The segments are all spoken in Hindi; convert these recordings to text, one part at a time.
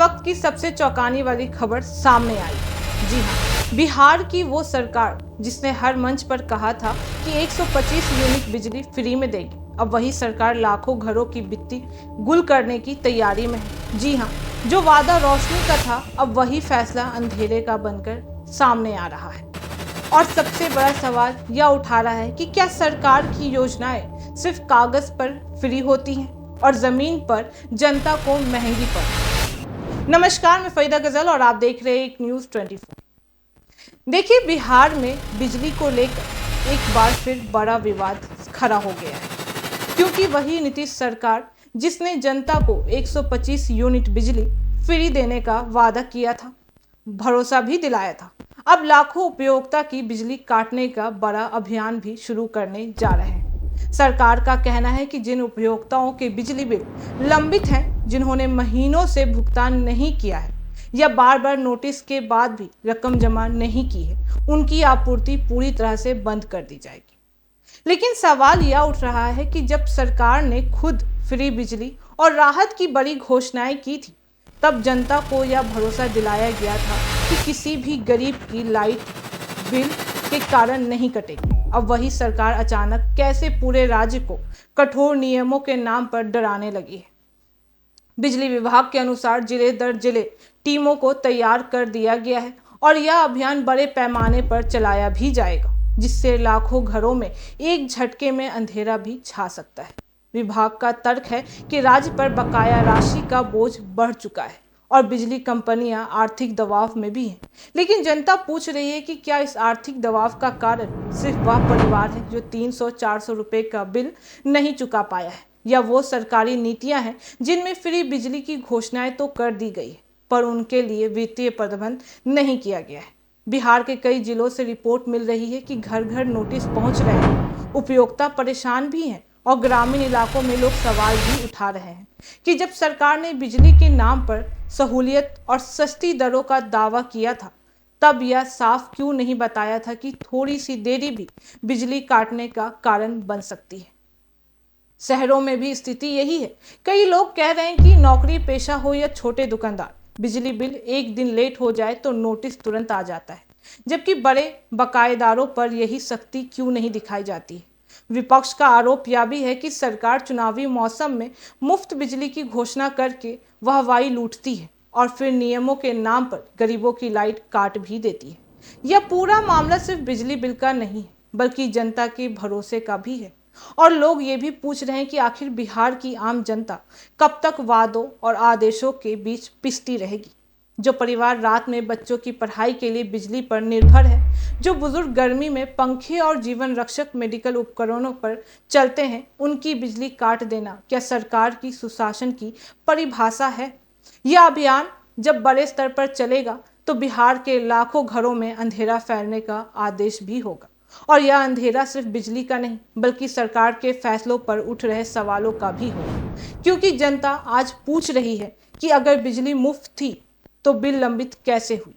वक्त की सबसे चौंकाने वाली खबर सामने आई। जी हाँ, बिहार की वो सरकार जिसने हर मंच पर कहा था कि 125 यूनिट बिजली फ्री में देगी, अब वही सरकार लाखों घरों की बित्ती गुल करने की तैयारी में है। जी हाँ, जो वादा रोशनी का था, अब वही फैसला अंधेरे का बनकर सामने आ रहा है। और सबसे बड़ा सवाल यह उठा रहा है कि क्या सरकार की योजनाएं सिर्फ कागज पर फ्री होती हैं और जमीन पर जनता को महंगी पड़ती। नमस्कार, मैं फरीदा गजल और आप देख रहे हैं एक न्यूज़ 24। देखिए, बिहार में बिजली को लेकर एक बार फिर बड़ा विवाद खड़ा हो गया है, क्योंकि वही नीतीश सरकार जिसने जनता को 125 यूनिट बिजली फ्री देने का वादा किया था, भरोसा भी दिलाया था, अब लाखों उपभोक्ता की बिजली काटने का बड़ा अभियान भी शुरू करने जा रहे हैं। सरकार का कहना है कि जिन उपभोक्ताओं के बिजली बिल लंबित हैं, जिन्होंने महीनों से भुगतान नहीं किया है या बार बार नोटिस के बाद भी रकम जमा नहीं की है, उनकी आपूर्ति पूरी तरह से बंद कर दी जाएगी। लेकिन सवाल यह उठ रहा है कि जब सरकार ने खुद फ्री बिजली और राहत की बड़ी घोषणाएं की थी, तब जनता को यह भरोसा दिलाया गया था कि किसी भी गरीब की लाइट बिल के कारण नहीं कटेगी। अब वही सरकार अचानक कैसे पूरे राज्य को कठोर नियमों के नाम पर डराने लगी है। बिजली विभाग के अनुसार जिले दर जिले टीमों को तैयार कर दिया गया है और यह अभियान बड़े पैमाने पर चलाया भी जाएगा, जिससे लाखों घरों में एक झटके में अंधेरा भी छा सकता है। विभाग का तर्क है कि राज्य पर बकाया राशि का बोझ बढ़ चुका है और बिजली कंपनियां आर्थिक दबाव में भी हैं। लेकिन जनता पूछ रही है कि क्या इस आर्थिक दबाव का कारण सिर्फ वह परिवार है जो 300-400 रुपए का बिल नहीं चुका पाया है, या वो सरकारी नीतियां हैं जिनमें फ्री बिजली की घोषणाएं तो कर दी गई है पर उनके लिए वित्तीय प्रबंध नहीं किया गया है। बिहार के कई जिलों से रिपोर्ट मिल रही है कि घर घर नोटिस पहुंच रहे हैं, उपभोक्ता परेशान भी हैं और ग्रामीण इलाकों में लोग सवाल भी उठा रहे हैं कि जब सरकार ने बिजली के नाम पर सहूलियत और सस्ती दरों का दावा किया था, तब यह साफ क्यों नहीं बताया था कि थोड़ी सी देरी भी बिजली काटने का कारण बन सकती है। शहरों में भी स्थिति यही है। कई लोग कह रहे हैं कि नौकरी पेशा हो या छोटे दुकानदार, बिजली बिल एक दिन लेट हो जाए तो नोटिस तुरंत आ जाता है, जबकि बड़े बकायेदारों पर यही सख्ती क्यों नहीं दिखाई जाती है। विपक्ष का आरोप यह भी है कि सरकार चुनावी मौसम में मुफ्त बिजली की घोषणा करके वाहवाही लूटती है और फिर नियमों के नाम पर गरीबों की लाइट काट भी देती है। यह पूरा मामला सिर्फ बिजली बिल का नहीं है, बल्कि जनता के भरोसे का भी है। और लोग ये भी पूछ रहे हैं कि आखिर बिहार की आम जनता कब तक वादों और आदेशों के बीच पिसती रहेगी। जो परिवार रात में बच्चों की पढ़ाई के लिए बिजली पर निर्भर है, जो बुजुर्ग गर्मी में पंखे और जीवन रक्षक मेडिकल उपकरणों पर चलते हैं, उनकी बिजली काट देना क्या सरकार की सुशासन की परिभाषा है? यह अभियान जब बड़े स्तर पर चलेगा तो बिहार के लाखों घरों में अंधेरा फैलने का आदेश भी होगा। और यह अंधेरा सिर्फ बिजली का नहीं, बल्कि सरकार के फैसलों पर उठ रहे सवालों का भी होगा, क्योंकि जनता आज पूछ रही है कि अगर बिजली मुफ्त थी तो बिल लंबित कैसे हुई,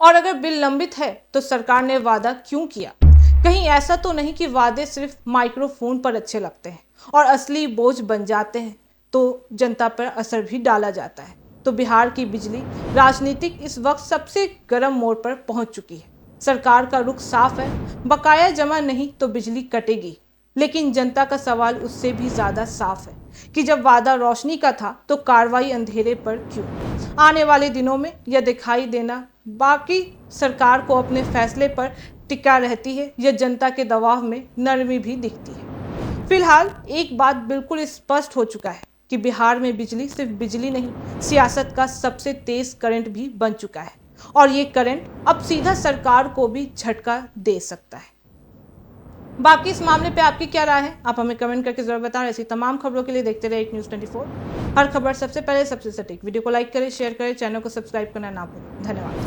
और अगर बिल लंबित है तो सरकार ने वादा क्यों किया। कहीं ऐसा तो नहीं कि वादे सिर्फ माइक्रोफोन पर अच्छे लगते हैं और असली बोझ बन जाते हैं तो जनता पर असर भी डाला जाता है। तो बिहार की बिजली राजनीतिक इस वक्त सबसे गर्म मोड़ पर पहुंच चुकी है। सरकार का रुख साफ है, बकाया जमा नहीं तो बिजली कटेगी। लेकिन जनता का सवाल उससे भी ज़्यादा साफ है कि जब वादा रोशनी का था तो कार्रवाई अंधेरे पर क्यों। आने वाले दिनों में यह दिखाई देना बाकी सरकार को अपने फैसले पर टिका रहती है या जनता के दबाव में नरमी भी दिखती है। फिलहाल एक बात बिल्कुल स्पष्ट हो चुका है कि बिहार में बिजली सिर्फ बिजली नहीं, सियासत का सबसे तेज करंट भी बन चुका है और ये करंट अब सीधा सरकार को भी झटका दे सकता है। बाकी इस मामले पे आपकी क्या राय है, आप हमें कमेंट करके जरूर बताएं। ऐसी तमाम खबरों के लिए देखते रहे एक न्यूज़ 24। हर खबर सबसे पहले, सबसे सटीक। वीडियो को लाइक करें, शेयर करें, चैनल को सब्सक्राइब करना ना भूलें। धन्यवाद।